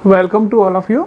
Welcome to all of you.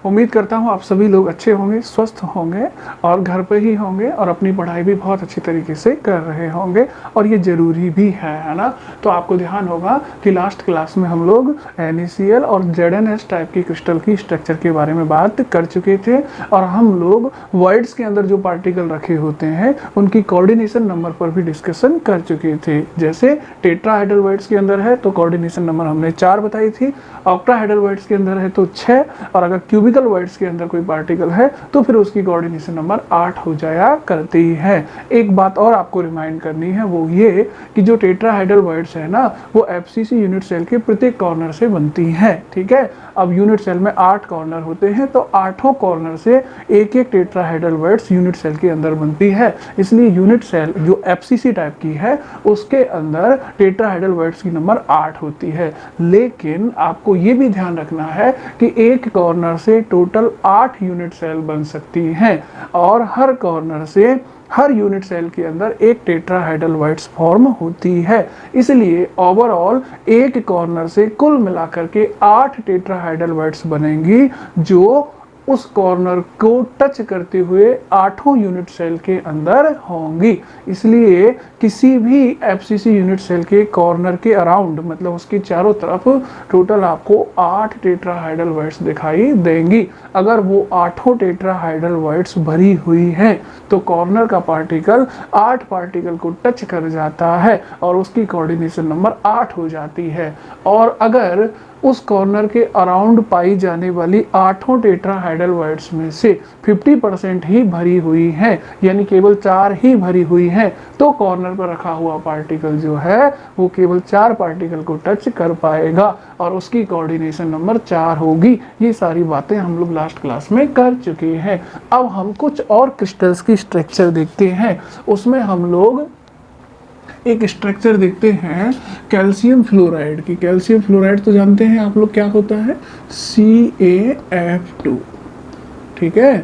उम्मीद करता हूँ आप सभी लोग अच्छे होंगे, स्वस्थ होंगे और घर पे ही होंगे और अपनी पढ़ाई भी बहुत अच्छी तरीके से कर रहे होंगे और ये ज़रूरी भी है ना। तो आपको ध्यान होगा कि लास्ट क्लास में हम लोग NaCl और ZnS टाइप की क्रिस्टल की स्ट्रक्चर के बारे में बात कर चुके थे और हम लोग वर्ड्स के अंदर जो पार्टिकल रखे होते हैं उनकी कोऑर्डिनेशन नंबर पर भी डिस्कशन कर चुके थे। जैसे टेट्राहेड्रल वर्ड्स के अंदर है तो कोऑर्डिनेशन नंबर हमने 4 बताई थी, ऑक्टाहेड्रल वर्ड्स के अंदर है तो 6 और अगर क्यूबिकल वर्ड्स के अंदर कोई पार्टिकल है तो फिर उसकी कोऑर्डिनेशन नंबर 8 हो जाया करती है। एक बात और आपको रिमाइंड करनी है, वो ये कि जो टेट्राहेड्रल वर्ड्स है ना वो FCC यूनिट सेल के प्रत्येक कॉर्नर से बनती है। ठीक है, अब यूनिट सेल में 8 कॉर्नर होते हैं तो 8 कॉर्नर से एक एक टेट्राहेड्रल वर्ड्स यूनिट सेल के अंदर बनती है। इसलिए यूनिट सेल जो FCC टाइप की है उसके अंदर टेट्राहेड्रल वर्ड्स की नंबर 8 होती है। लेकिन आपको ये भी ध्यान रखना है कि एक कॉर्नर से टोटल 8 यूनिट सेल बन सकती हैं और हर कॉर्नर से हर यूनिट सेल के अंदर एक टेट्राहेड्रल वर्ड्स फॉर्म होती है। इसलिए ओवरऑल एक कॉर्नर से कुल मिलाकर के 8 टेट्राहेड्रल वर्ड्स बनेंगी जो उस कॉर्नर को टच करते हुए 8 यूनिट सेल के अंदर होंगी। इसलिए किसी भी FCC यूनिट सेल के कॉर्नर के अराउंड, मतलब उसके चारों तरफ टोटल आपको 8 टेट्राहेड्रल वर्ड्स दिखाई देंगी। अगर वो 8 टेट्राहेड्रल वर्ड्स भरी हुई हैं तो कॉर्नर का पार्टिकल 8 पार्टिकल को टच कर जाता है और उसकी कोऑर्डिनेशन नंबर 8 हो जाती है। और अगर उस कॉर्नर के अराउंड पाई जाने वाली 8 टेट्राहेड्रल वर्ड्स में से 50% ही भरी हुई हैं, यानी केवल 4 ही भरी हुई हैं, तो कॉर्नर पर रखा हुआ पार्टिकल जो है वो केवल 4 पार्टिकल को टच कर पाएगा और उसकी कोऑर्डिनेशन नंबर 4 होगी। ये सारी बातें हम लोग लास्ट क्लास में कर चुके हैं। अब हम कुछ और क्रिस्टल्स की स्ट्रक्चर देखते हैं। उसमें हम लोग एक स्ट्रक्चर देखते हैं कैल्शियम फ्लोराइड की। कैल्शियम फ्लोराइड तो जानते हैं आप लोग क्या होता है, CaF2। ठीक है,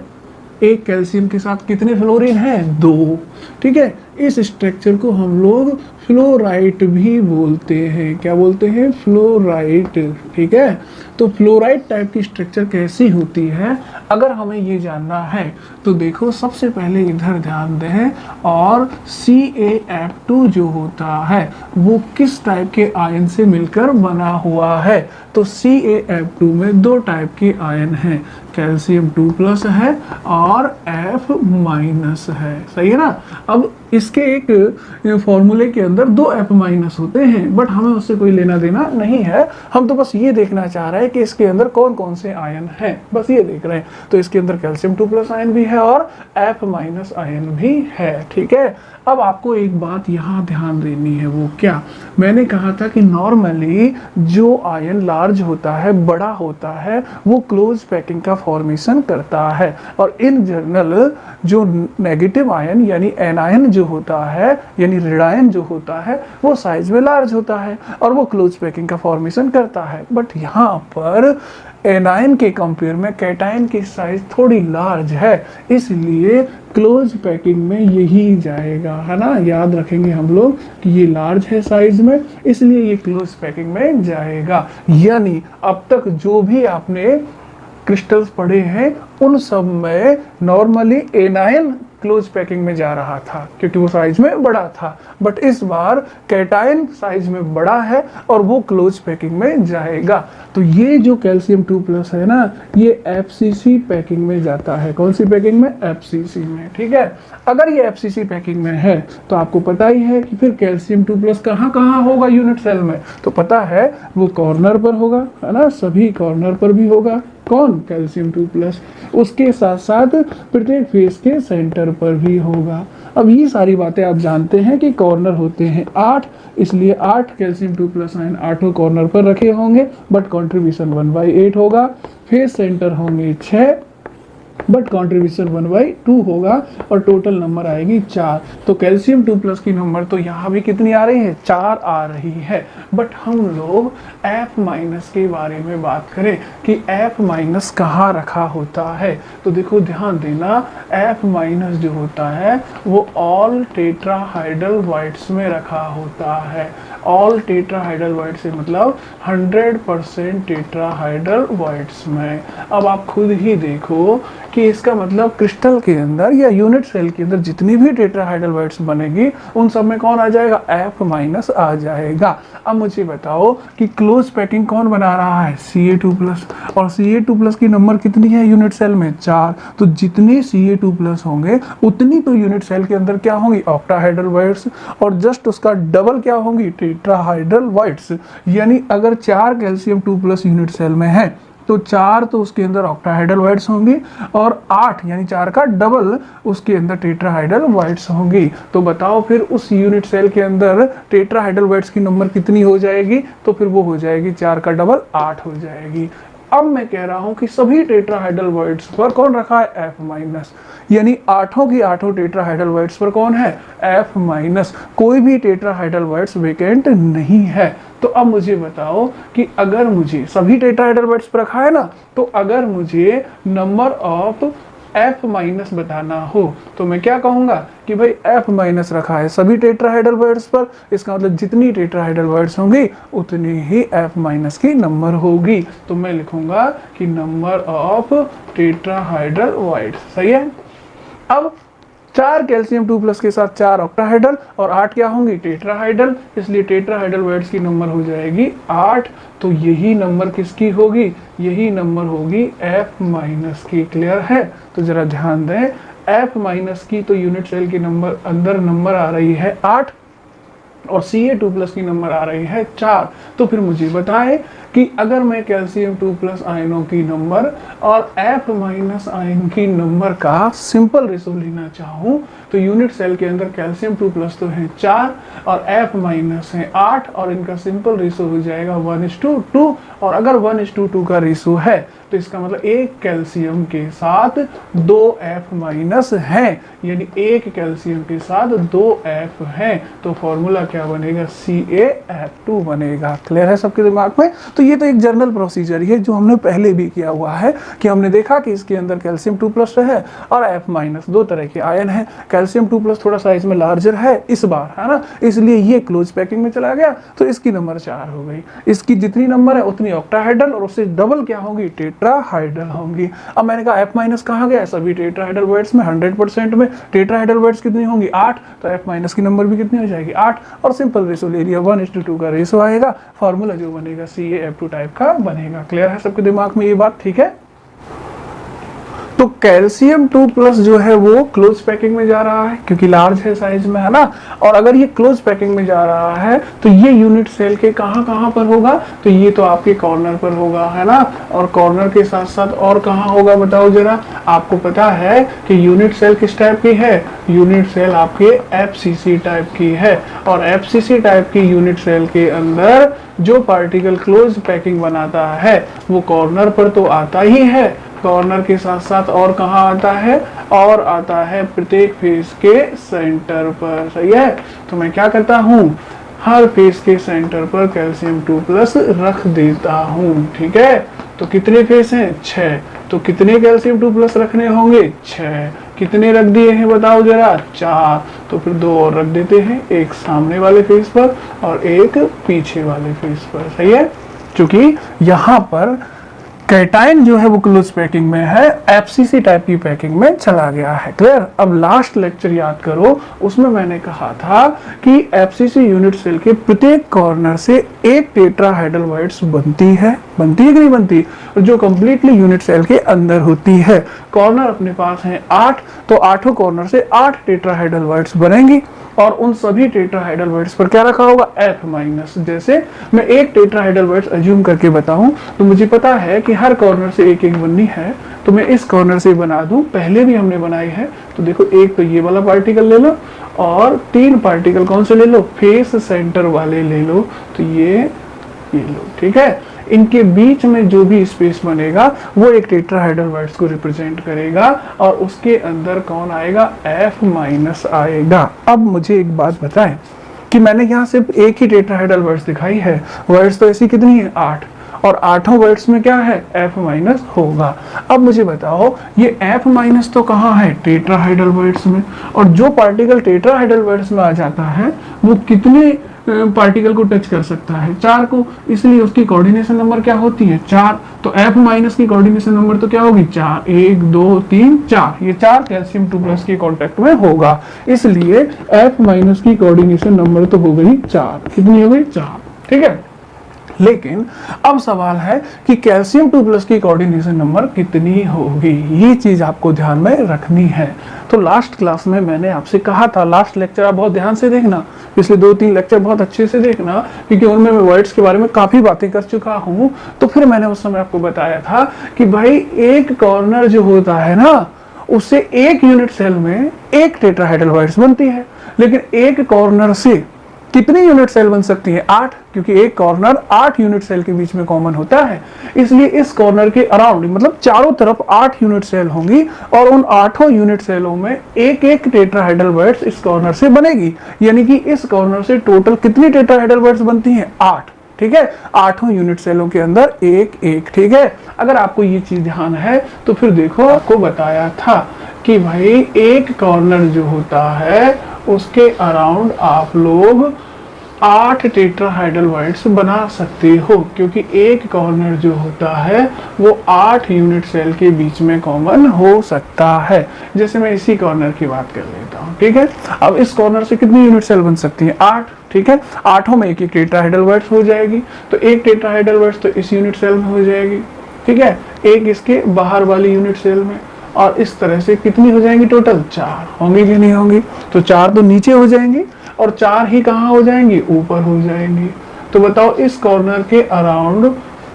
एक कैल्शियम के साथ कितने फ्लोरीन हैं, 2। ठीक है, इस स्ट्रक्चर को हम लोग फ्लोराइट भी बोलते हैं। क्या बोलते हैं, फ्लोराइट। ठीक है, तो फ्लोराइट टाइप की स्ट्रक्चर कैसी होती है अगर हमें ये जानना है तो देखो, सबसे पहले इधर ध्यान दें और CaF2 जो होता है वो किस टाइप के आयन से मिलकर बना हुआ है। तो CaF2 में 2 टाइप के आयन हैं, कैल्शियम 2+ है और F- है। सही है ना। अब इसके एक फॉर्मूले के अंदर 2 F- होते हैं, बट हमें उससे कोई लेना देना नहीं है। हम तो बस ये देखना चाह रहे हैं कि इसके अंदर कौन कौन से आयन हैं, बस ये देख रहे हैं। तो इसके अंदर कैल्शियम 2+ आयन भी है और F- आयन भी है। ठीक है, अब आपको एक बात यहाँ ध्यान देनी है, वो क्या, मैंने कहा था कि नॉर्मली जो आयन लार्ज होता है, बड़ा होता है, वो क्लोज पैकिंग का फॉर्मेशन करता है और इन जनरल जो नेगेटिव आयन यानी एनायन जो होता है, यानी ऋणायन जो होता है, वो साइज में लार्ज होता है और वो क्लोज पैकिंग का फॉर्मेशन करता है। बट यहाँ पर एनायन के कंपेयर में कैटायन की साइज थोड़ी लार्ज है, इसलिए क्लोज पैकिंग में यही जाएगा, है ना। याद रखेंगे हम लोग कि ये लार्ज है साइज में, इसलिए ये क्लोज पैकिंग में जाएगा। यानी अब तक जो भी आपने क्रिस्टल्स पढ़े हैं उन सब में नॉर्मली एनायन क्लोज पैकिंग में जा रहा था क्योंकि वो साइज में बड़ा था, बट इस बार कैटायन साइज में बड़ा है और वो क्लोज पैकिंग में जाएगा। तो ये जो कैल्शियम 2+ है ना, ये FCC पैकिंग में जाता है। कौन सी पैकिंग में, FCC में। ठीक है, अगर ये FCC पैकिंग में है तो आपको पता ही है कि फिर कैल्शियम 2+ कहाँ कहाँ होगा यूनिट सेल में, तो पता है वो कॉर्नर पर होगा, है ना, सभी कॉर्नर पर भी होगा। कौन, कैल्शियम 2+, उसके साथ साथ प्रत्येक फेस के सेंटर पर भी होगा। अब ये सारी बातें आप जानते हैं कि कॉर्नर होते हैं 8, इसलिए 8 कैल्शियम 2+ आयन 8 कॉर्नर पर रखे होंगे, बट कंट्रीब्यूशन 1/8 होगा। फेस सेंटर होंगे 6 बट कॉन्ट्रीब्यूशन 1/2 होगा और टोटल नंबर आएगी 4। तो कैल्शियम 2+ की नंबर तो यहाँ भी कितनी आ रही है, 4 आ रही है। बट हम लोग F- के बारे में बात करें कि F- कहाँ रखा होता है, तो देखो ध्यान देना, F- जो होता है वो ऑल टेट्राहाइड्रल में रखा होता है। ऑल टेट्राहाइड्रल से मतलब 100% टेट्राहाइड्रल में। अब आप खुद ही देखो कि इसका मतलब क्रिस्टल के अंदर या यूनिट सेल के अंदर जितनी भी टेट्राहाइड्रल बनेगी उन सब में कौन आ जाएगा, F- आ जाएगा। अब मुझे बताओ कि क्लोज पैकिंग कौन बना रहा है, Ca2+, और Ca2+ की नंबर कितनी है यूनिट सेल में, 4। तो जितने Ca2+ होंगे उतनी तो यूनिट सेल के अंदर क्या होंगी, ऑक्टाहाइड्रल बॉन्ड्स, और जस्ट उसका डबल क्या होंगी, टेट्राहाइड्रल बॉन्ड्स। यानी अगर 4 कैल्शियम 2+ यूनिट सेल में है तो 4 तो उसके अंदर ऑक्टाहाइड्रल बॉन्ड्स होंगी और 8 यानी 4 का डबल उसके अंदर टेट्राहाइड्रल बॉन्ड्स होंगी। तो बताओ फिर उस यूनिट सेल के अंदर टेट्राहाइड्रल बॉन्ड्स की नंबर कितनी हो जाएगी, तो फिर वो हो जाएगी 4 का डबल 8 हो जाएगी। अब मैं कह रहा हूं कि सभी टेट्राहाइड्रल बॉन्ड्स पर कौन रखा है, F-, यानी 8 की 8 टेट्राहाइड्रल बॉन्ड्स पर कौन है, F-। कोई भी टेट्राहाइड्रल बॉन्ड्स वेकेंट नहीं है। तो अब मुझे बताओ कि अगर मुझे सभी टेट्राहाइड्रल बॉन्ड्स पर रखा है ना, तो अगर मुझे नंबर ऑफ F- बताना हो तो मैं क्या कहूंगा कि भाई F- रखा है सभी टेट्राहाइड्रल बॉन्ड्स पर, इसका मतलब जितनी टेट्राहाइड्रल बॉन्ड्स होंगी उतनी ही F- की नंबर होगी। तो मैं लिखूंगा कि नंबर ऑफ टेट्राहाइड्रल बॉन्ड्स, सही है। अब 4 कैल्शियम 2+ के साथ 4 ऑक्टाहाइड्रल और 8 क्या होंगी, टेट्राहाइड्रल, इसलिए टेट्राहाइड्रल बॉन्ड्स की नंबर हो जाएगी 8। तो यही नंबर किसकी होगी, यही नंबर होगी F- की। क्लियर है, तो जरा ध्यान दें, F- की तो यूनिट सेल के नंबर अंदर नंबर आ रही है 8 और Ca2+ की नंबर आ रही है 4। तो फिर मुझे बताएं कि अगर मैं कैल्शियम 2+ आयनों की नंबर और F- आयन की नंबर का सिंपल रेशो लेना चाहूं, तो यूनिट सेल के अंदर कैल्शियम 2+ तो है 4 और F- है 8 और इनका सिंपल रेशो हो जाएगा 1:2। और अगर 1:2 का रेशो है तो इसका मतलब एक कैल्शियम के साथ 2 F- हैं, यानी एक कैल्शियम के साथ 2 F हैं। तो फॉर्मूला क्या बनेगा, CaF2 बनेगा। क्लियर है सबके दिमाग में। तो ये तो एक जनरल प्रोसीजर है जो हमने पहले भी किया हुआ है कि हमने देखा कि इसके अंदर कैल्शियम 2+ है और F- दो तरह के आयन है। कैल्शियम 2+ थोड़ा साइज में लार्जर है इस बार, है ना, इसलिए ये क्लोज पैकिंग में चला गया, तो इसकी नंबर 4 हो गई। इसकी जितनी नंबर है उतनी ऑक्टाहाइड्रल और उससे डबल क्या होंगी, टेट्राहाइड्रल होंगी। अब मैंने कहा F- कहाँ गया, सभी टेट्राहाइड्रल बॉन्ड्स में 100% में टेट्राहाइड्रल बॉन्ड्स कितनी होंगी, 8। तो F- की नंबर भी कितनी हो जाएगी, 8। और सिंपल रेशो ले लिया, 1:2 का रेशो आएगा। फॉर्मूला जो बनेगा CaF2 टाइप का बनेगा। क्लियर है सबके दिमाग में ये बात, ठीक है। तो कैल्शियम 2+ जो है वो क्लोज पैकिंग में जा रहा है क्योंकि लार्ज है साइज में, है ना। और अगर ये क्लोज पैकिंग में जा रहा है तो ये यूनिट सेल के कहाँ कहाँ पर होगा, तो ये तो आपके कॉर्नर पर होगा, है ना। और कॉर्नर के साथ साथ और कहाँ होगा बताओ जरा। आपको पता है कि यूनिट सेल किस टाइप की है, यूनिट सेल आपके FCC टाइप की है। और FCC टाइप की यूनिट सेल के अंदर जो पार्टिकल क्लोज पैकिंग बनाता है वो कॉर्नर पर तो आता ही है, कॉर्नर के साथ साथ और कहाँ आता है, और आता है प्रत्येक फेस के सेंटर पर। सही है, तो मैं क्या करता हूँ, हर फेस के सेंटर पर कैल्शियम 2+ रख देता हूँ। ठीक है, तो कितने फेस हैं, 6। तो कितने कैल्शियम 2+ रखने होंगे, 6। कितने रख दिए हैं बताओ जरा, 4। तो फिर 2 और रख देते हैं, एक सामने वाले फेस पर और एक पीछे वाले फेस पर। सही है, क्योंकि यहाँ पर कैटाइन जो है वो क्लोज पैकिंग में है, FCC टाइप की पैकिंग में चला गया है। क्लियर। अब लास्ट लेक्चर याद करो, उसमें मैंने कहा था कि FCC यूनिट सेल के प्रत्येक कॉर्नर से एक टेट्राहाइड्रल बॉन्ड्स बनती है कि नहीं बनती, जो कंप्लीटली यूनिट सेल के अंदर होती है। कॉर्नर अपने पास है 8, तो 8 कॉर्नर से 8 टेट्राहाइड्रल बॉन्ड्स बनेंगी और उन सभी टेट्राहाइड्रल बॉन्ड्स पर क्या रखा होगा, F-। जैसे मैं एक टेट्राहाइड्रल बॉन्ड्स अज्यूम करके बताऊं तो मुझे पता है कि हर कॉर्नर से एक एक बननी है, तो मैं इस कॉर्नर से बना दूं, पहले भी हमने बनाई है। तो देखो, एक तो ये वाला पार्टिकल ले लो और 3 पार्टिकल कौन से ले लो, फेस सेंटर वाले ले लो, तो ये लो। ठीक है, इनके बीच में जो भी स्पेस बनेगा वो एक टेट्राहेड्रल वर्ड्स को रिप्रेजेंट करेगा और उसके अंदर कौन आएगा, F माइनस आएगा। अब मुझे एक बात बताएं कि मैंने यहाँ सिर्फ एक ही टेट्राहेड्रल वर्ड्स दिखाई है, वर्ड्स तो ऐसी कितनी है 8, और आठों वर्ड्स में क्या है F माइनस होगा। अब मुझे बताओ ये F माइनस तो कहाँ है, टेट्राहेड्रल वर्ड्स में, और जो पार्टिकल टेट्राहेड्रल वर्ड्स में आ जाता है वो कितने पार्टिकल को टच कर सकता है, 4 को, इसलिए उसकी कोऑर्डिनेशन नंबर क्या होती है 4। तो F माइनस की कोऑर्डिनेशन नंबर तो क्या होगी 4, 1 2 3 4, ये 4 कैल्शियम 2 प्लस के कांटेक्ट में होगा, इसलिए F माइनस की कोऑर्डिनेशन नंबर तो हो गई 4। कितनी हो गई 4, ठीक है। लेकिन अब सवाल है कि कैल्शियम 2 प्लस की कोऑर्डिनेशन नंबर कितनी होगी, ये चीज आपको ध्यान में रखनी है। तो लास्ट क्लास में मैंने आपसे कहा था, लास्ट लेक्चर आप बहुत ध्यान से देखना, पिछले 2-3 लेक्चर बहुत अच्छे से देखना, क्योंकि उनमें मैं वर्ड्स के बारे में काफी बातें कर चुका हूँ। तो फिर मैंने उस समय आपको बताया था कि भाई एक कॉर्नर जो होता है ना, उससे एक यूनिट सेल में एक टेट्राहेड्रल वर्ड्स बनती है, लेकिन एक कॉर्नर से कितनी यूनिट सेल बन सकती है 8, क्योंकि एक कॉर्नर 8 यूनिट सेल के बीच में कॉमन होता है, इसलिए इस कॉर्नर के अराउंड मतलब चारों तरफ 8 यूनिट सेल होंगी और उन 8 यूनिट सेलों में एक एक टेट्राहेड्रल वर्ड्स इस कॉर्नर से बनेगी, यानी कि इस कॉर्नर से टोटल कितनी टेट्राहेड्रल वर्ड्स बनती हैं 8, ठीक है। 8 यूनिट सेलों के अंदर एक एक, ठीक है। अगर आपको ये चीज ध्यान है तो फिर देखो आपको बताया था कि भाई एक कॉर्नर जो होता है उसके अराउंड आप लोग 8 टेट्राहेड्रल वर्ड्स बना सकते हो, क्योंकि एक कॉर्नर जो होता है वो 8 यूनिट सेल के बीच में कॉमन हो सकता है। जैसे मैं इसी कॉर्नर की बात कर लेता हूँ, ठीक है। अब इस कॉर्नर से कितनी यूनिट सेल बन सकती है 8, ठीक है। 8 में एक एक टेट्राहेड्रल वर्ड्स हो जाएगी, तो एक टेट्राहेड्रल वर्ड्स तो इस यूनिट सेल में हो जाएगी, ठीक है, एक इसके बाहर वाली यूनिट सेल में, और इस तरह से कितनी हो जाएंगी टोटल 4 होंगी कि नहीं होंगी। तो 4 तो नीचे हो जाएंगी और 4 ही कहाँ हो जाएंगी, ऊपर हो जाएंगी। तो बताओ इस कॉर्नर के अराउंड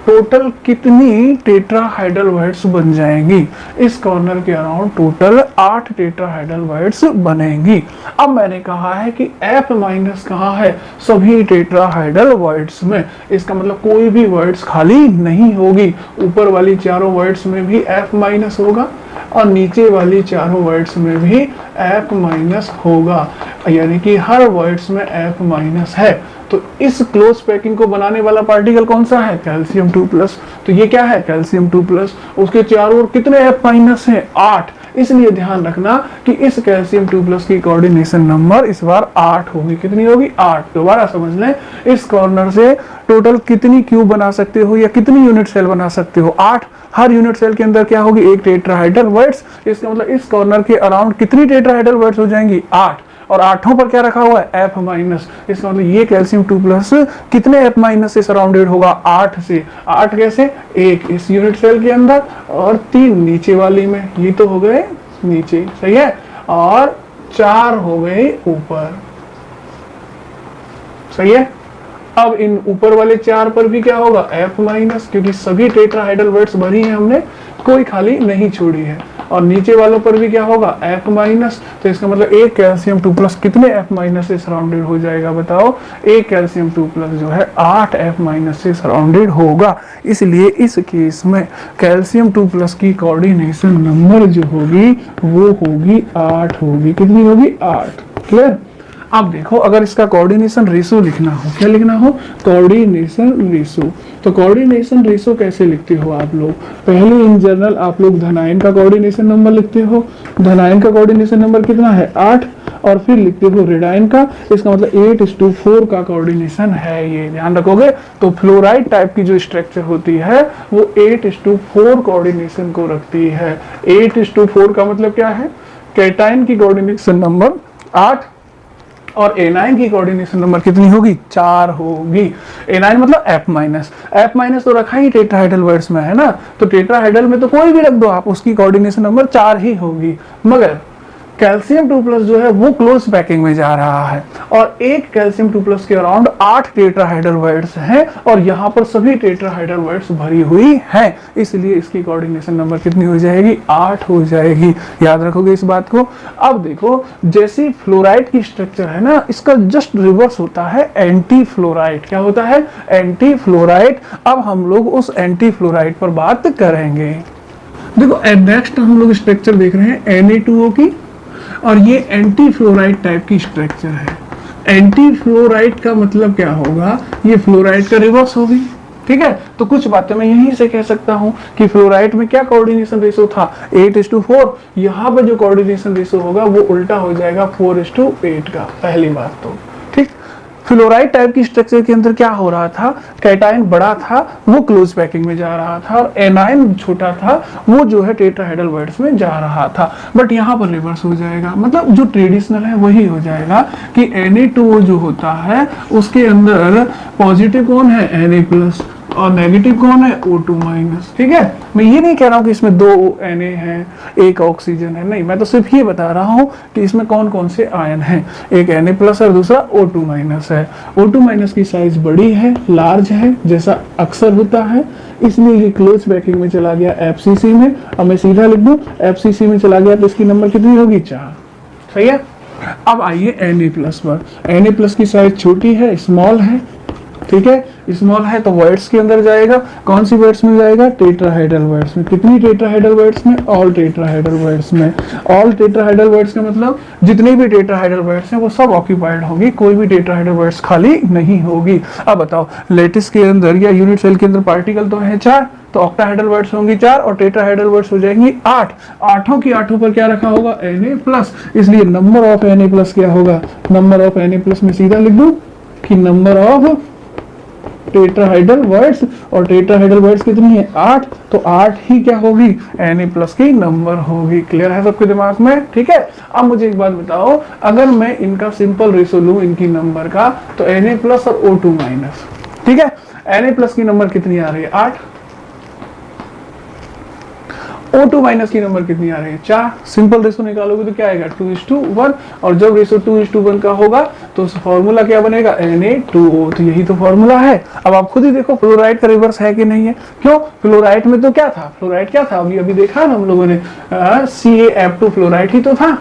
टोटल कितनी टेट्राहेड्रल वर्ड्स बन जाएंगी, इस कॉर्नर के अराउंड टोटल 8 टेट्राहेड्रल वर्ड्स बनेंगी। अब मैंने कहा है कि F माइनस कहाँ है, सभी टेट्राहेड्रल वर्ड्स में, इसका मतलब कोई भी वर्ड्स खाली नहीं होगी, ऊपर वाली चारों वर्ड्स में भी F माइनस होगा और नीचे वाली चारों वर्ड्स में भी F माइनस होगा, यानी कि हर वर्ड्स में F माइनस है। तो इस क्लोज पैकिंग को बनाने वाला पार्टिकल कौन सा है, कैल्शियम 2 प्लस। तो ये क्या है कैल्शियम 2 प्लस, उसके चारों ओर कितने F माइनस है 8, इसलिए ध्यान रखना कि इस कैल्शियम 2 प्लस की कोऑर्डिनेशन नंबर इस बार 8 होगी। कितनी होगी 8। दोबारा समझ लें, इस कॉर्नर से टोटल कितनी क्यूब बना सकते हो या कितनी यूनिट सेल बना सकते हो 8। हर यूनिट सेल के अंदर क्या होगी एक टेट्राहेड्रल वर्ड्स, इसका मतलब इस कॉर्नर के अराउंड कितनी टेट्राहेड्रल वर्ड्स हो जाएंगी 8, और 8 पर क्या रखा हुआ है F माइनस, इसका मतलब ये कैल्शियम 2 प्लस कितने F माइनस से सराउंडेड होगा 8 से। 8 कैसे, एक इस यूनिट सेल के अंदर और 3 नीचे वाली में, ये तो हो गए नीचे, सही है, और 4 हो गए ऊपर, सही है। अब इन ऊपर वाले 4 पर भी क्या होगा F माइनस, क्योंकि सभी टेट्राहेड्रल वर्ड्स भरी हैं हमने, कोई खाली नहीं छोड़ी है, और नीचे वालों पर भी क्या होगा F माइनस। तो इसका मतलब एक कैल्शियम 2 प्लस कितने F माइनस से सराउंडेड हो जाएगा बताओ, एक कैल्शियम 2 प्लस जो है 8 F माइनस से सराउंडेड होगा। इसलिए इस केस में कैल्शियम 2 प्लस की कोऑर्डिनेशन नंबर जो होगी वो होगी 8 होगी। कितनी होगी 8, क्लियर। अब देखो अगर इसका कोऑर्डिनेशन रेशो लिखना हो, क्या लिखना हो कोऑर्डिनेशन रेशो, तो कोऑर्डिनेशन रेशो कैसे लिखते हो आप लोग, पहले इन जनरल आप लोग धनायन का कोऑर्डिनेशन नंबर लिखते हो, धनायन का कोऑर्डिनेशन नंबर कितना है 8, और फिर लिखते हो ऋणायन का, इसका मतलब 8:4 का कोऑर्डिनेशन है, ये ध्यान रखोगे। तो फ्लोराइड टाइप की जो स्ट्रक्चर होती है वो 8:4 कोऑर्डिनेशन को रखती है। 8:4 का मतलब क्या है, कैटायन की कोऑर्डिनेशन नंबर 8 और एनाइन की कोऑर्डिनेशन नंबर कितनी होगी 4 होगी। एनाइन मतलब F माइनस, F माइनस तो रखा ही टेट्राहेड्रल वर्ड्स में है ना, तो टेट्राहेड्रल में तो कोई भी रख दो आप, उसकी कोऑर्डिनेशन नंबर 4 ही होगी। मगर कैल्शियम 2+ जो है वो क्लोज पैकिंग में जा रहा है और एक कैल्शियम 2+ के अराउंड 8 टेट्राहाइड्रल हैं और यहाँ पर सभी टेट्राहाइड्रल भरी हुई हैं, इसलिए इसकी कोऑर्डिनेशन नंबर कितनी हो जाएगी? 8 हो जाएगी। याद रखोगे इस बात को। अब देखो जैसी फ्लोराइड की स्ट्रक्चर है ना, इसका जस्ट रिवर्स होता है एंटी फ्लोराइड। क्या होता है? Anti fluoride. अब हम लोग उस एंटी फ्लोराइड पर बात करेंगे। देखो नेक्स्ट हम लोग स्ट्रक्चर देख रहे हैं Na2O की, और ये एंटी फ्लोराइड टाइप की स्ट्रक्चर है। एंटी फ्लोराइड का मतलब क्या होगा? ये फ्लोराइड का रिवर्स होगी। ठीक है, तो कुछ बातें मैं यहीं से कह सकता हूं कि फ्लोराइड में क्या कोऑर्डिनेशन रेशो था? 8:4। यहाँ पर जो कोऑर्डिनेशन रेशो होगा वो उल्टा हो जाएगा 4:8 का। पहली बात तो ठीक। फ्लोराइड टाइप की स्ट्रक्चर के अंदर क्या हो रहा था? कैटायन बड़ा था, वो क्लोज पैकिंग में जा रहा था, और एनायन छोटा था, वो जो है टेट्राहाइड्रल वर्ड्स में जा रहा था। बट यहाँ पर रिवर्स हो जाएगा, मतलब जो ट्रेडिशनल है वही हो जाएगा कि Na2O जो होता है उसके अंदर पॉजिटिव कौन है? Na+ और नेगेटिव कौन है? O2-। ठीक है, मैं ये नहीं कह रहा हूँ कि इसमें 2 Na है, एक ऑक्सीजन है, नहीं, मैं तो सिर्फ ये बता रहा हूँ कि इसमें कौन कौन से आयन हैं। एक Na+ और दूसरा O2- है। O2- की साइज बड़ी है, लार्ज है, जैसा अक्सर होता है, इसलिए ये क्लोज पैकिंग में चला गया FCC में। अब मैं सीधा लिख दूं FCC में चला गया तो इसकी नंबर कितनी होगी? 4। सही है। अब आइए Na+ पर। Na+ की साइज छोटी है, स्मॉल है। ठीक है, स्मॉल है तो वर्ड्स के अंदर जाएगा। कौन सी वर्ड्स में जाएगा? टेट्राहाइड्रल वर्ड्स में। कितनी टेट्राहाइड्रल वर्ड्स में? ऑल टेट्राहाइड्रल वर्ड्स में। ऑल टेट्राहाइड्रल वर्ड्स का मतलब जितने भी टेट्राहाइड्रल वर्ड्स हैं वो सब ऑक्यूपाइड होगी, कोई भी टेट्राहाइड्रल वर्ड्स खाली नहीं होगी। अब बताओ, लेटिस के अंदर या यूनिट सेल के अंदर पार्टिकल तो है 4, तो ऑक्टाहाइड्रल वर्ड्स होंगी 4 और टेट्राहाइड्रल वर्ड्स हो जाएंगी 8। आठों की आठों पर क्या रखा होगा? Na+, इसलिए नंबर ऑफ Na+ क्या होगा? नंबर ऑफ Na+ में सीधा लिख दूं कि नंबर ऑफ टेट्राहाइड्रल वर्ड्स, और टेट्राहाइड्रल वर्ड्स कितनी है? 8, तो 8 ही क्या होगी? Na+ की नंबर होगी। क्लियर है सबके दिमाग में? ठीक है। अब मुझे एक बात बताओ, अगर मैं इनका सिंपल रेशो लूं इनकी नंबर का, तो Na+ और O2-। ठीक है, Na+ की नंबर कितनी आ रही है? 8। O2- की नंबर कितनी आ रही है? 4। सिंपल रेशो निकालोगे तो क्या आएगा? 2:1। और जब रेशो 2:1 का होगा तो फॉर्मूला क्या बनेगा? Na2O। तो यही तो फॉर्मूला है। अब आप खुद ही देखो फ्लोराइड का रिवर्स है कि नहीं है। क्यों? फ्लोराइड में तो क्या था? फ्लोराइड क्या था? अभी देखा ना हम लोगों ने, CaF2 फ्लोराइड ही तो था।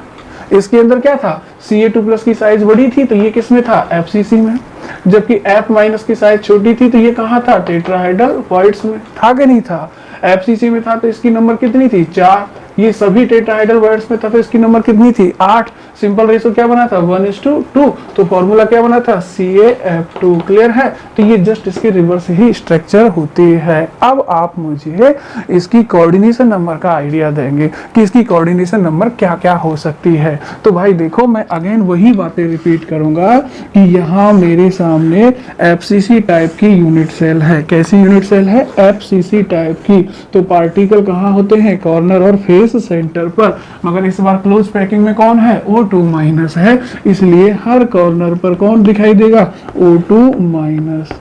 इसके अंदर क्या था? Ca2+ की साइज बड़ी थी, तो ये किस में था? FCC में। जबकि F- की साइज छोटी थी, तो ये कहाँ था? टेट्राहाइड्रल वर्ड्स में। था कि नहीं था? FCC में था तो इसकी नंबर कितनी थी? 4। ये सभी टेट्राहाइड्रल वर्ड्स में था तो इसकी नंबर कितनी थी? 8। सिंपल रेशो क्या बना था? 1:2। तो फॉर्मूला क्या बना था? CaF2। क्लियर है? तो ये जस्ट इसके रिवर्स ही स्ट्रक्चर होती है। अब आप मुझे इसकी कोऑर्डिनेशन नंबर का आइडिया देंगे कि इसकी कोऑर्डिनेशन नंबर क्या क्या हो सकती है। तो भाई देखो, मैं अगेन वही बातें रिपीट करूंगा कि यहाँ मेरे सामने FCC टाइप की यूनिट सेल है। कैसी यूनिट सेल है? FCC टाइप की। तो पार्टिकल कहाँ होते हैं? कॉर्नर और फेस सेंटर पर। मगर इस बार क्लोज पैकिंग में कौन है? O2- है, इसलिए हर कॉर्नर पर कौन दिखाई देगा? O2-।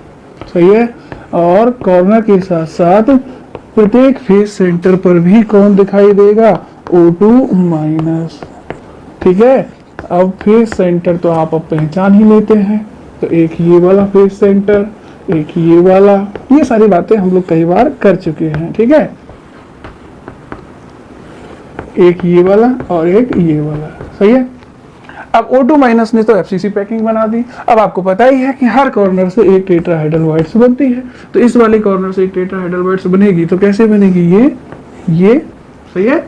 सही है। और कॉर्नर के साथ साथ प्रत्येक फेस सेंटर पर भी कौन दिखाई देगा? O2-। ठीक है। अब फेस सेंटर तो आप अब पहचान ही लेते हैं, तो एक ये वाला फेस सेंटर, एक ये वाला, ये सारी बातें हम लोग कई बार कर चुके हैं। ठीक है, एक ये वाला और एक ये वाला। सही है। अब O2- ने तो FCC पैकिंग बना दी। अब आपको पता ही है कि हर कॉर्नर से एक टेट्राहाइड्रल वर्ड्स बनती है, तो इस वाले कॉर्नर से एक टेट्राहाइड्रल वर्ड्स बनेगी, तो कैसे बनेगी? ये। सही है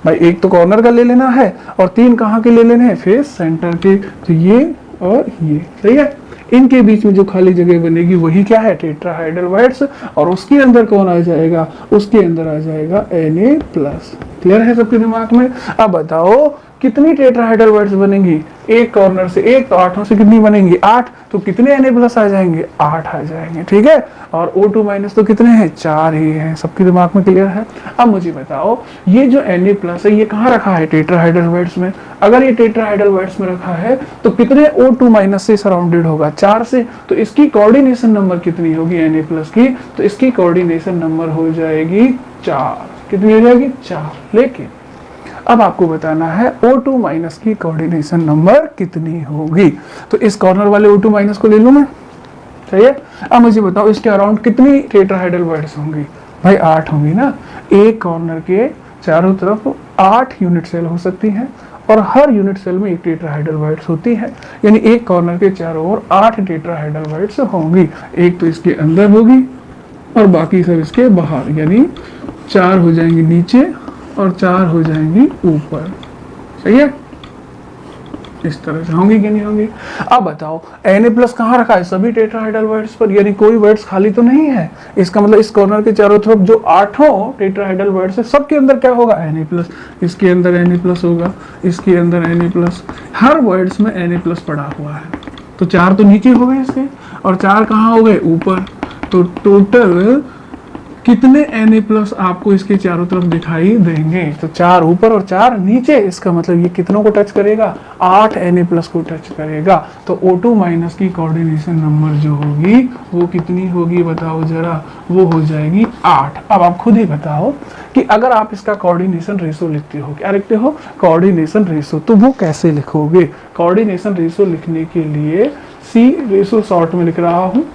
भाई, एक तो कॉर्नर का ले लेना है और 3 कहाँ के ले लेने हैं? फेस सेंटर के। तो ये और ये। सही है। इनके बीच में जो खाली जगह बनेगी वही क्या है? Tetrahedral words. और उसके अंदर कौन आ जाएगा? उसके अंदर आ जाएगा Na+। क्लियर है सबके दिमाग में? अब बताओ कितनी टेट्राहाइड्रल वर्ड्स बनेंगी? एक कॉर्नर से एक, तो 8 से कितनी बनेंगी? 8। तो कितने Na+ आ जाएंगे? 8 आ जाएंगे। ठीक है। और O2- तो कितने हैं? 4 ही हैं। सबके दिमाग में क्लियर है? अब मुझे बताओ, ये जो Na+ है ये कहाँ रखा है? टेट्राहाइड्रल वर्ड्स में। अगर ये टेट्राहाइड्रल वर्ड्स में रखा है तो कितने O2- से सराउंडेड होगा? 4 से। तो इसकी कोऑर्डिनेशन नंबर कितनी होगी Na+ की? तो इसकी कोऑर्डिनेशन नंबर हो जाएगी 4। कितनी हो जाएगी? 4। लेकिन अब आपको बताना है O2 माइनस की कोऑर्डिनेशन नंबर कितनी होगी। तो इस कॉर्नर वाले O2 माइनस को ले लूं मैं, सही है। अब मुझे बताओ इसके अराउंड कितनी टेट्राहाइड्रल बॉन्ड्स होंगी। भाई 8 होंगी ना, एक कॉर्नर के चारों तरफ 8 यूनिट सेल हो सकती हैं और हर यूनिट सेल में एक टेट्राहाइड्रल बॉन्ड्स होती है, यानी एक कॉर्नर के चारों ओर 8 टेट्राहाइड्रल बॉन्ड्स होंगी। एक तो इसके अंदर होगी और बाकी सब इसके बाहर, यानी 4 हो जाएंगी नीचे और 4 हो जाएंगी ऊपर, सही है। इस तरह से होंगी कि नहीं होंगी। अब बताओ Na+ कहाँ रखा है, सभी टेट्राहाइड्रल बॉन्ड्स पर, यानी कोई बॉन्ड्स खाली तो नहीं है। इसका मतलब इस कॉर्नर के चारों तरफ जो 8 टेट्राहाइड्रल बॉन्ड्स है सबके अंदर क्या होगा, Na+। इसके अंदर Na+ होगा, इसके अंदर Na+, हर बॉन्ड्स में Na+ पड़ा हुआ है। तो 4 तो नीचे हो गए इसके और 4 कहाँ हो गए, ऊपर। तो टोटल कितने Na+ आपको इसके चारों तरफ दिखाई देंगे, तो 4 ऊपर और 4 नीचे। इसका मतलब ये कितनों को टच करेगा, 8 Na+ को टच करेगा। तो O2 माइनस की कोऑर्डिनेशन नंबर जो होगी वो कितनी होगी बताओ जरा, वो हो जाएगी 8। अब आप खुद ही बताओ कि अगर आप इसका कोऑर्डिनेशन रेशो लिखते हो, क्या लिखते हो, कोऑर्डिनेशन रेशो, तो वो कैसे लिखोगे। कोऑर्डिनेशन रेशो लिखने के लिए C रेशो शॉर्ट में लिख रहा हूँ।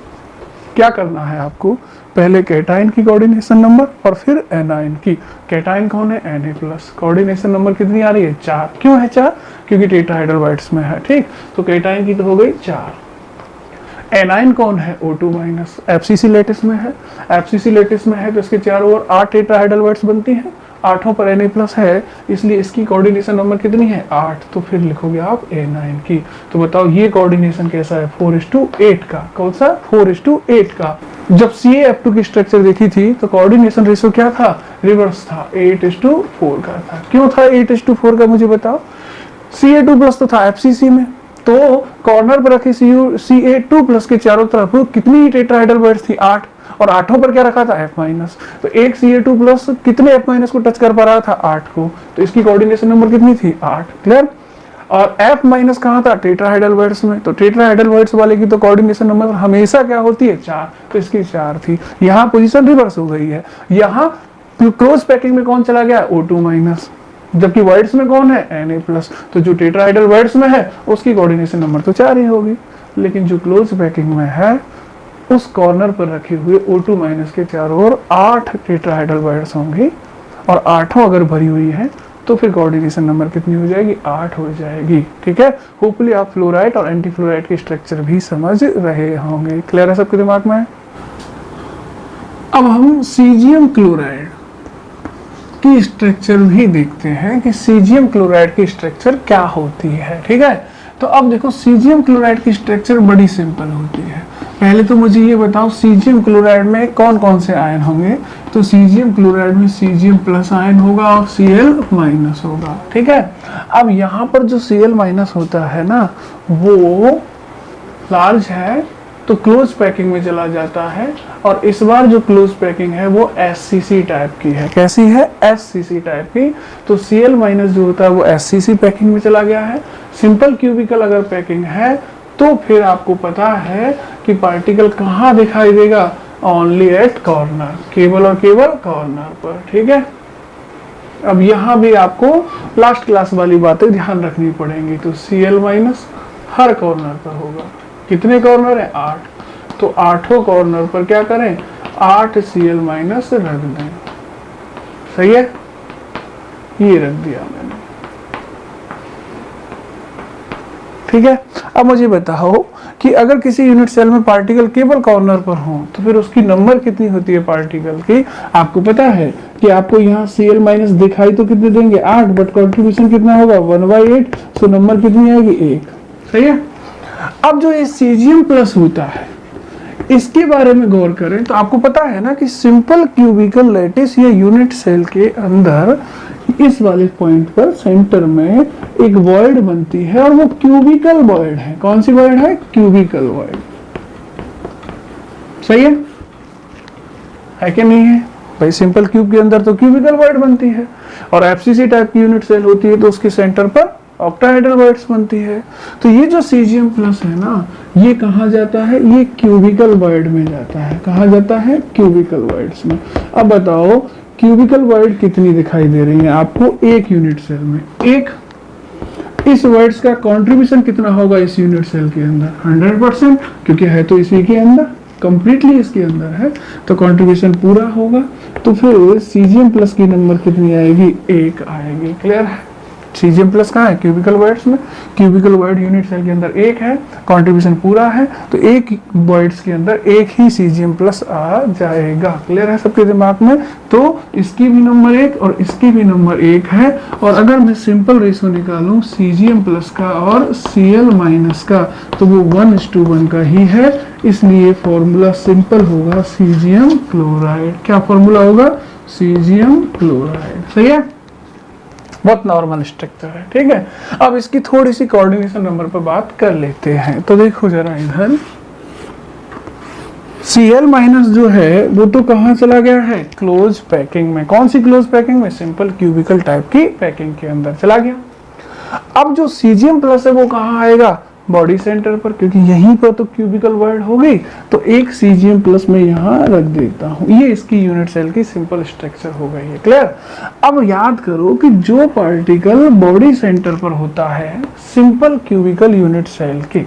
क्या करना है आपको, पहले कैटाइन की कोऑर्डिनेशन नंबर और फिर एनाइन की। कैटाइन कौन है, Na+, कोऑर्डिनेशन नंबर कितनी आ रही है, 4। क्यों है 4, क्योंकि टेट्राहाइड्रल बॉन्ड्स में है, ठीक। तो कैटाइन की तो हो गई 4। एनाइन कौन है, O2 माइनस, FCC लेटिस में है। FCC लेटिस में है तो इसके चारों ओर 8 टेट्राहाइड्रल बॉन्ड्स बनती हैं, 8 पर Na+ है, इसलिए इसकी कोऑर्डिनेशन नंबर कितनी है, 8। तो फिर लिखोगे आप A9 की। तो बताओ ये कोऑर्डिनेशन कैसा है, 4:8 का। कौन सा, 4:8 का। जब CaF2 की स्ट्रक्चर देखी थी तो कोऑर्डिनेशन रेशो क्या था, रिवर्स था, 8:4 का था। क्यों था 8:4 का, मुझे बताओ। Ca2+ तो था FCC में, तो कॉर्नर पर रखे Ca2+ के चारों तरफ कितनी टेट्राहाइड्रल बॉन्ड्स थी, 8, और 8 पर क्या रखा था, F-। तो एक Ca2+ कितने F- को टच कर पा रहा था, 8 को। तो इसकी कोऑर्डिनेशन नंबर कितनी थी, 8। क्लियर। और F- कहाँ था, टेट्राहाइड्रल बॉन्ड्स में। तो टेट्राहाइड्रल बॉन्ड्स वाले की तो कोऑर्डिनेशन नंबर हमेशा क्या होती है, 4। तो इसकी 4 थी। यहाँ पोजीशन रिवर्स हो गई है, यहाँ क्लोज पैकिंग में कौन चला गया, O2 माइनस, जबकि वर्ड्स में कौन है, Na+। तो जो टेट्राहाइड्रल वर्ड्स में है उसकी कोऑर्डिनेशन नंबर तो 4 ही होगी, लेकिन जो क्लोज पैकिंग में है उस कॉर्नर पर रखे हुए O2 माइनस के चारों ओर 8 टेट्राहाइड्रल वर्ड्स होंगी और 8 अगर भरी हुई है तो फिर कोऑर्डिनेशन नंबर कितनी हो जाएगी, 8 हो जाएगी, ठीक है। होपफुली आप फ्लोराइड और एंटी फ्लोराइड के स्ट्रक्चर भी समझ रहे होंगे। क्लियर है सबके दिमाग में। अब हम सीजियम क्लोराइड की स्ट्रक्चर भी देखते हैं कि सीजियम क्लोराइड की स्ट्रक्चर क्या होती है, ठीक है। तो अब देखो सीजियम क्लोराइड की स्ट्रक्चर बड़ी सिंपल होती है। पहले तो मुझे ये बताओ सीजियम क्लोराइड में कौन कौन से आयन होंगे। तो सीजियम क्लोराइड में Cgm+ आयन होगा और Cl- होगा, ठीक है। अब यहाँ पर जो Cl- होता है ना वो लार्ज है तो क्लोज पैकिंग में चला जाता है, और इस बार जो क्लोज पैकिंग है वो SCC टाइप की है। कैसी है, SCC टाइप की। तो Cl- जो होता है वो SCC पैकिंग में चला गया है। सिंपल क्यूबिकल अगर पैकिंग है तो फिर आपको पता है कि पार्टिकल कहाँ दिखाई देगा, ओनली एट कॉर्नर, केवल और केवल कॉर्नर पर, ठीक है। अब यहाँ भी आपको लास्ट क्लास वाली बातें ध्यान रखनी पड़ेंगी। तो Cl- हर कॉर्नर पर होगा। कितने कॉर्नर है, 8। तो 8 कॉर्नर पर क्या करें, 8 Cl- रख दें, सही है। ये रख दिया मैंने, ठीक है। अब मुझे बताओ कि अगर किसी यूनिट सेल में पार्टिकल केवल कॉर्नर पर हो तो फिर उसकी नंबर कितनी होती है पार्टिकल की। आपको पता है कि आपको यहाँ Cl- दिखाई तो कितने देंगे, 8, बट कंट्रीब्यूशन कितना होगा, 1/8। तो नंबर कितनी आएगी, 1, सही है। अब जो ये Cgm+ होता है इसके बारे में गौर करें तो आपको पता है ना कि सिंपल क्यूबिकल लैटिस या यूनिट सेल के अंदर इस वाले पॉइंट पर सेंटर में एक वॉइड बनती है और वो क्यूबिकल वॉइड है। कौन सी वॉइड है, क्यूबिकल वॉइड, सही है कि नहीं है भाई। सिंपल क्यूब के अंदर तो क्यूबिकल वॉइड बनती है, और FCC टाइप की यूनिट सेल होती है तो उसके सेंटर पर ऑक्टाहेड्रल वॉइड्स बनती है। तो ये जो Cgm+ है ना ये कहाँ जाता है, ये क्यूबिकल वॉइड में जाता है। कहाँ जाता है, क्यूबिकल वॉइड्स में। अब बताओ क्यूबिकल वॉइड कितनी दिखाई दे रही है आपको एक यूनिट सेल में? एक। इस वर्ड्स का कंट्रीब्यूशन कितना होगा इस यूनिट सेल के अंदर? 100%, क्योंकि है तो इसी के अंदर, कंप्लीटली इसके अंदर है, तो कंट्रीब्यूशन पूरा होगा। तो फिर सीजीएम प्लस की नंबर कितनी आएगी? 1 आएगी। क्लियर है? सीजीएम प्लस कहाँ है? क्यूबिकल वर्ड्स में। क्यूबिकल वर्ड यूनिट सेल के अंदर 1 है, कंट्रीब्यूशन पूरा है, तो एक वर्ड्स के अंदर एक ही सीजीएम प्लस आ जाएगा। क्लियर है सबके दिमाग में? तो इसकी भी नंबर 1 और इसकी भी नंबर 1 है। और अगर मैं सिंपल रेशो निकालूं सीजीएम प्लस का और सीएल माइनस का, तो वो 1:1 का ही है, इसलिए फॉर्मूला सिंपल होगा सीजीएम क्लोराइड। क्या फॉर्मूला होगा? CGM chloride. सही है? बहुत नॉर्मल स्ट्रक्चर है। ठीक है, अब इसकी थोड़ी सी कोऑर्डिनेशन नंबर पर बात कर लेते हैं। तो देखो जरा इधर Cl माइनस जो है वो तो कहाँ चला गया है? क्लोज पैकिंग में। कौन सी क्लोज पैकिंग में? सिंपल क्यूबिकल टाइप की पैकिंग के अंदर चला गया। अब जो सीजीएम प्लस है वो कहाँ आएगा? बॉडी सेंटर पर, क्योंकि यहीं पर तो क्यूबिकल वर्ड हो गई, तो एक सीजीएम प्लस में यहाँ रख देता हूँ। ये इसकी यूनिट सेल की सिंपल स्ट्रक्चर हो गई है। क्लियर? अब याद करो कि जो पार्टिकल बॉडी सेंटर पर होता है सिंपल क्यूबिकल यूनिट सेल के,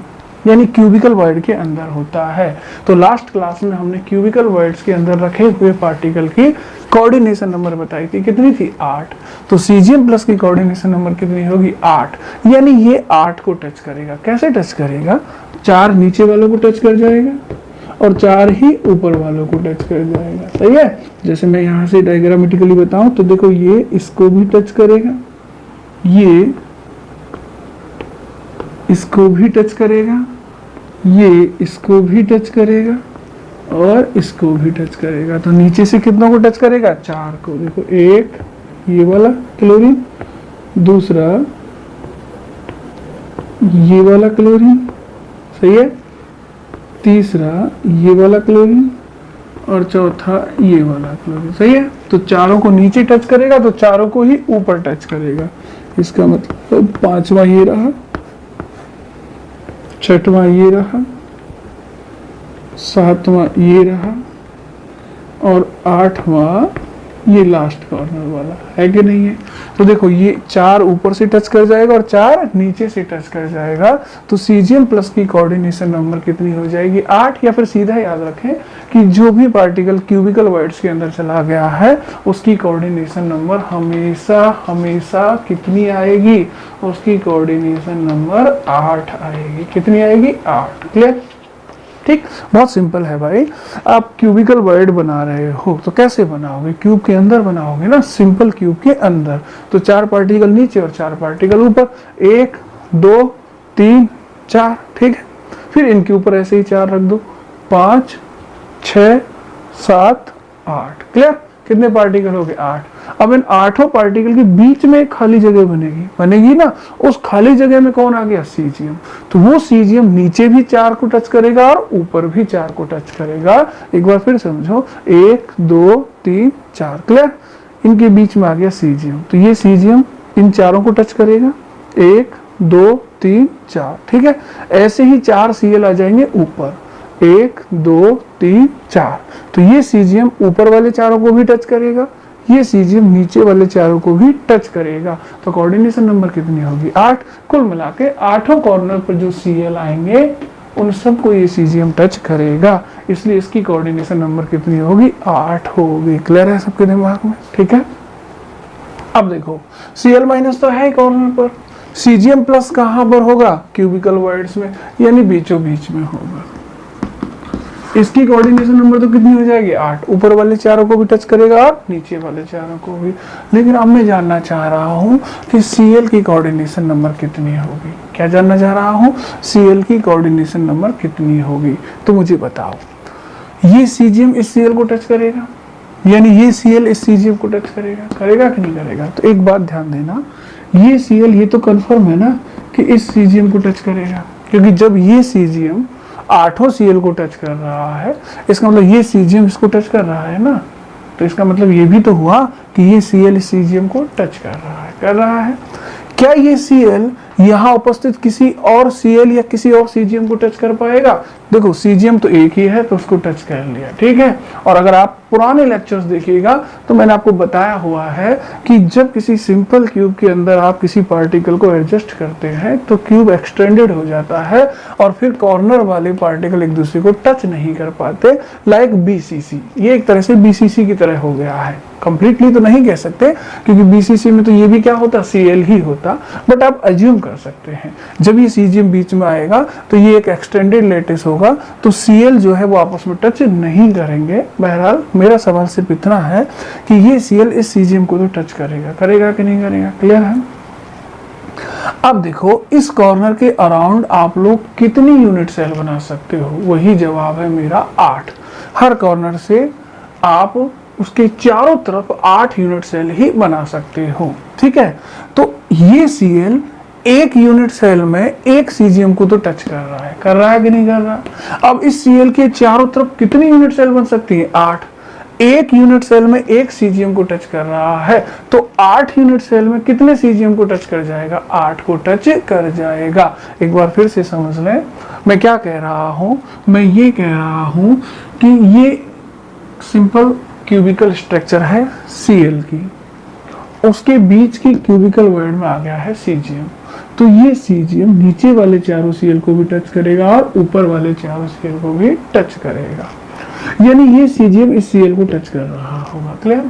यानी क्यूबिकल वर्ड के अंदर होता है, तो लास्ट क्लास में हमने क्यूबिकल वर्ड्स के अंदर रखे हुए पार्टिकल की कोऑर्डिनेशन नंबर बताई थी। कितनी थी? 8। तो सीजीएम प्लस की कोऑर्डिनेशन नंबर कितनी होगी? 8। यानी ये 8 को टच करेगा। कैसे टच करेगा? 4 नीचे वालों को टच कर जाएगा और 4 ही ऊपर वालों को टच कर जाएगा। सही है? जैसे मैं यहाँ से डायग्रामेटिकली बताऊं तो देखो, ये इसको भी टच करेगा, ये इसको भी टच करेगा, ये इसको भी टच करेगा और इसको भी टच करेगा। तो नीचे से कितनों को टच करेगा? 4 को। देखो, एक ये वाला क्लोरीन, दूसरा ये वाला क्लोरीन, सही है, तीसरा ये वाला क्लोरीन और चौथा ये वाला क्लोरीन। सही है? तो चारों को नीचे टच करेगा तो चारों को ही ऊपर टच करेगा। इसका मतलब 5वां ये रहा, 6वां ये रहा, 7वां ये रहा और 8वां ये लास्ट कॉर्नर वाला है कि नहीं है? तो देखो, ये 4 ऊपर से टच कर जाएगा और 4 नीचे से टच कर जाएगा। तो सीजीएम प्लस की कोऑर्डिनेशन नंबर कितनी हो जाएगी? 8। या फिर सीधा याद रखें कि जो भी पार्टिकल क्यूबिकल वर्ड्स के अंदर चला गया है उसकी कोऑर्डिनेशन नंबर हमेशा हमेशा कितनी आएगी? उसकी कोऑर्डिनेशन नंबर 8 आएगी। कितनी आएगी? 8। क्लियर? ठीक, बहुत सिंपल है भाई। आप क्यूबिकल वर्ड बना रहे हो तो कैसे बनाओगे? क्यूब के अंदर बनाओगे ना, सिंपल क्यूब के अंदर। तो 4 पार्टिकल नीचे और 4 पार्टिकल ऊपर, 1 2 3 4। ठीक है, फिर इनके ऊपर ऐसे ही 4 रख दो, 5 6 7 8। क्लियर? कितने पार्टिकल हो गए? 8। अब इन 8 पार्टिकल के बीच में एक खाली जगह बनेगी ना, उस खाली जगह में कौन आ गया? सीजीएम। तो वो सीजीएम नीचे भी 4 को टच करेगा और ऊपर भी 4 को टच करेगा। एक बार फिर समझो, 1 2 3 4। क्लियर? इनके बीच में आ गया सीजीएम, तो ये सीजीएम इन चारों को टच करेगा, 1 2 3 4। ठीक है, ऐसे ही 4 सीएल आ जाएंगे ऊपर, 1 2 3 4। तो ये सीजीएम ऊपर वाले चारों को भी टच करेगा, ये सीजीएम नीचे वाले चारों को भी टच करेगा। तो कोऑर्डिनेशन नंबर कितनी होगी? 8। कुल मिला के 8 कॉर्नर पर जो सीएल आएंगे उन सबको ये सीजीएम टच करेगा, इसलिए इसकी कोऑर्डिनेशन नंबर कितनी होगी? 8 होगी। क्लियर है सबके दिमाग में? ठीक है, अब देखो, सीएल माइनस तो है कॉर्नर पर, सीजीएम प्लस कहां पर होगा? क्यूबिकल वर्ड्स में, यानी बीचों बीच में होगा। इसकी कोऑर्डिनेशन नंबर तो कितनी हो जाएगी? 8। ऊपर वाले चारों को भी टच करेगा और नीचे वाले चारों को भी। लेकिन अब मैं जानना चाह रहा हूं कि सीएल की कोऑर्डिनेशन नंबर कितनी होगी। क्या जानना चाह रहा हूं? सीएल की कोऑर्डिनेशन नंबर कितनी होगी, तो मुझे बताओ। ये सीजीएम इस सीएल को टच करेगा, यानी ये सीएल इस सीजीएम को टच करेगा कि नहीं करेगा? तो एक बात ध्यान देना, ये सीएल ये तो कंफर्म है ना कि इस सीजीएम को टच करेगा, क्योंकि जब ये सीजीएम 8 सीएल को टच कर रहा है, इसका मतलब ये सीजीएम इसको टच कर रहा है ना, तो इसका मतलब ये भी तो हुआ कि ये सीएल इस सीजीएम को टच कर रहा है। क्या ये सीएल यहाँ उपस्थित किसी और Cl या किसी और Cgm को टच कर पाएगा? देखो Cgm तो एक ही है तो उसको टच कर लिया, ठीक है। और अगर आप पुराने लेक्चर्स देखिएगा तो मैंने आपको बताया हुआ है कि जब किसी सिंपल क्यूब के अंदर आप किसी पार्टिकल को एडजस्ट करते हैं तो क्यूब एक्सटेंडेड हो जाता है और फिर कॉर्नर वाले पार्टिकल एक दूसरे को टच नहीं कर पाते, लाइक BCC। ये एक तरह से BCC की तरह हो गया है, कंप्लीटली तो नहीं कह सकते क्योंकि BCC में तो ये भी क्या होता, Cl ही होता, बट आप अज्यूम कर सकते हैं जब ये Cgm बीच में आएगा तो ये एक एक्सटेंडेड लेटिस होगा तो Cl जो है वो आपस में टच नहीं करेंगे। बहरहाल मेरा सवाल सिर्फ इतना है कि ये Cl इस Cgm को तो टच करेगा, करेगा कि नहीं करेगा? क्लियर है? अब देखो इस कॉर्नर के अराउंड आप लोग कितनी यूनिट सेल बना सकते हो? वही जवाब है मेरा 8। हर कॉर्नर से आप उसके चारों तरफ 8 यूनिट सेल ही बना सकते हो, ठीक है। तो ये Cl एक यूनिट सेल में एक Cgm को तो टच कर रहा है कि नहीं कर रहा? अब इस Cl के चारों तरफ कितनी यूनिट सेल बन सकती है? 8। एक यूनिट सेल में एक Cgm को टच कर रहा है तो 8 यूनिट सेल में कितने Cgm को टच कर जाएगा? 8 को टच कर जाएगा। एक बार फिर से समझ लें मैं क्या कह रहा हूं। मैं ये कह रहा हूं कि ये सिंपल क्यूबिकल स्ट्रक्चर है Cl की, उसके बीच की क्यूबिकल वर्ड में आ गया है Cgm। तो ये Cgm नीचे वाले चारों Cl को भी टच करेगा और ऊपर वाले चारों Cl को भी टच करेगा, यानी ये Cgm इस Cl को टच कर रहा होगा। क्लियर?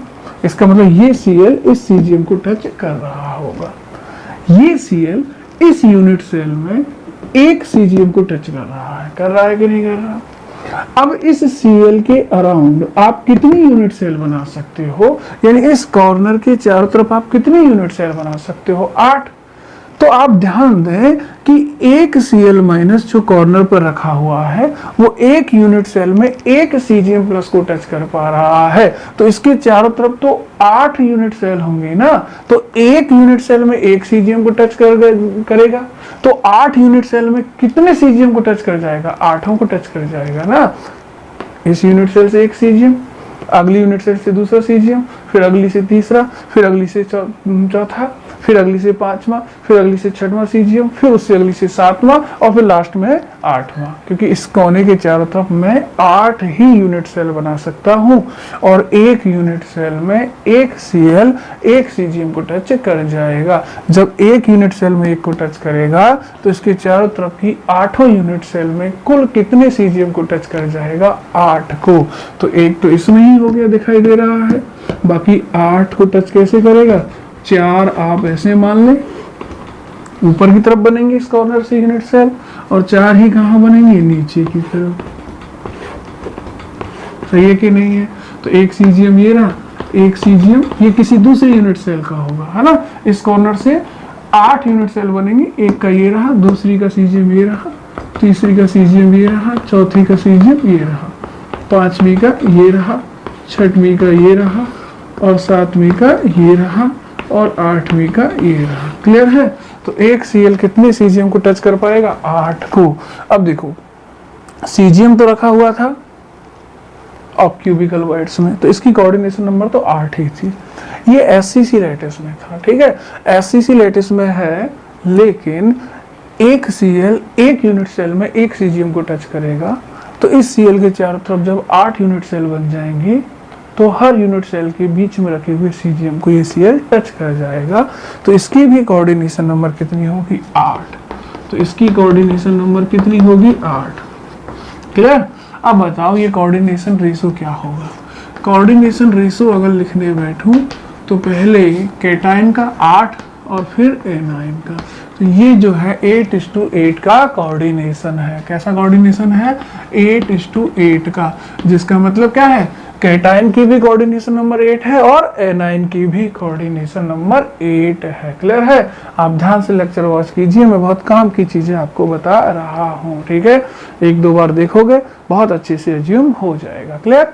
इसका मतलब ये Cl इस Cgm को टच कर रहा होगा। ये Cl इस यूनिट सेल में एक Cgm को टच कर रहा है कि नहीं कर रहा? अब इस Cl के अराउंड आप कितनी यूनिट सेल बना सकते हो? यानी इस कॉर्नर के चारों तरफ आप कितनी यूनिट सेल बना सकते हो? 8। तो आप ध्यान दें कि एक Cl माइनस जो कॉर्नर पर रखा हुआ है वो एक यूनिट सेल में एक Cgm प्लस को टच कर पा रहा है, तो इसके चारों तरफ तो 8 यूनिट सेल होंगे ना। तो एक यूनिट सेल में एक Cgm को टच करेगा तो 8 यूनिट सेल में कितने Cgm को टच कर जाएगा? 8 को टच कर जाएगा ना। इस यूनिट सेल से एक Cgm, अगली यूनिट सेल से दूसरा Cgm, फिर अगली से तीसरा, फिर अगली से चौथा, फिर अगली से 5वां, फिर अगली से 6वां Cgm, फिर उससे अगली से 7वां और फिर लास्ट में 8वां, क्योंकि इस कोने के चारों तरफ मैं 8 ही यूनिट सेल बना सकता हूं और एक यूनिट सेल में एक Cl एक Cgm को टच कर जाएगा। जब एक यूनिट सेल में एक को टच करेगा तो इसके चारों तरफ की 8 यूनिट सेल में कुल कितने Cgm को टच कर जाएगा? 8 को। तो एक तो इसमें ही हो गया, दिखाई दे रहा है, बाकी 8 को टच कैसे करेगा? 4 आप ऐसे मान लें ऊपर की तरफ बनेंगे इस कॉर्नर से यूनिट सेल, और 4 ही कहां बनेंगे? नीचे की तरफ। सही है कि नहीं है? तो एक Cgm ये रहा, एक Cgm ये किसी दूसरे यूनिट सेल का होगा, है ना। इस कॉर्नर से 8 यूनिट सेल बनेंगे, एक का ये रहा, दूसरी का Cgm ये रहा, तीसरी का Cgm ये रहा, चौथी का Cgm ये रहा, 5वीं का ये रहा, 6वीं का ये रहा और 7वीं का ये रहा और 8वीं का ये रहा। क्लियर है? तो एक Cl कितने Cgm को टच कर पाएगा? 8 को। अब देखो Cgm तो रखा हुआ था ऑफ क्यूबिकल वर्ड्स में, तो इसकी कोऑर्डिनेशन नंबर तो 8 ही थी। ये SCC लैटिस में था, ठीक है, SCC लैटिस में है, लेकिन एक Cl एक यूनिट सेल में एक Cgm को टच करेगा तो इस Cl के चारों तरफ जब 8 यूनिट सेल बन जाएंगी तो हर यूनिट सेल के बीच में रखे हुए Cgm को ये Cl टच कर जाएगा। तो इसकी भी कोऑर्डिनेशन नंबर कितनी होगी? 8। तो इसकी कोऑर्डिनेशन नंबर कितनी होगी? 8। क्लियर? अब बताओ ये कोऑर्डिनेशन रेशो क्या होगा? कोऑर्डिनेशन रेशो अगर लिखने बैठूं तो पहले कैटायन का 8 और फिर एनायन का, तो ये जो है 8:8 का कोऑर्डिनेशन है। कैसा कोऑर्डिनेशन है? 8:8 का, जिसका मतलब क्या है? कैटायन की भी कोऑर्डिनेशन नंबर 8 है और एनायन की भी कोऑर्डिनेशन नंबर 8 है। क्लियर है? आप ध्यान से लेक्चर वॉच कीजिए, मैं बहुत काम की चीजें आपको बता रहा हूँ, ठीक है। 1-2 बार देखोगे बहुत अच्छे से अज्यूम हो जाएगा। क्लियर?